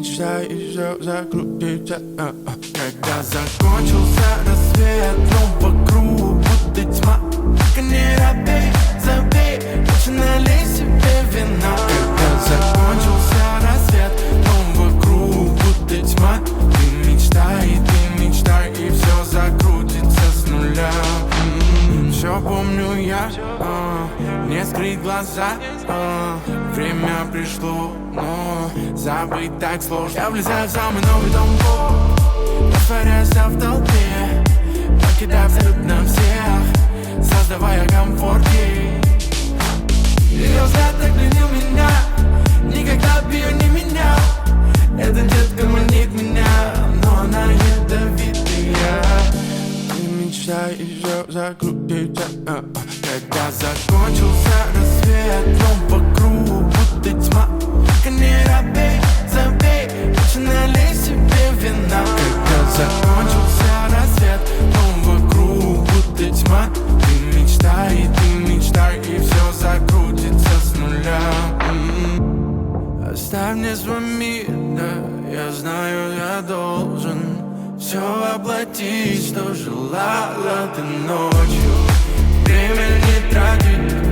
мечтай и все закрутится. Когда закончился рассвет, но вокруг будто тьма. Только не робей, забей, лучше налей себе вина. Когда закончился рассвет, но вокруг будто тьма. Ты мечтай, и все закрутится с нуля. Все помню я, не скрыть глаза. Время пришло, но забыть так сложно. Я влезаю в самый новый дом, растворяюсь в толпе, покидая абсолютно всех, создавая комфорт ей. Ее взгляд так пленил меня, никогда б ее не менял. Эта детка манит меня, но она ядовитая. Ты мечтай и все закрутится. Когда закончился рассвет, но вокруг будто тьма. Только не робей, забей, лучше налей себе вина. Когда закончился рассвет, но вокруг будто тьма. Ты мечтай, и все закрутится с нуля. Оставь мне свой мир, да, я знаю, я должен все воплотить, что желала ты ночью. Время не тратить.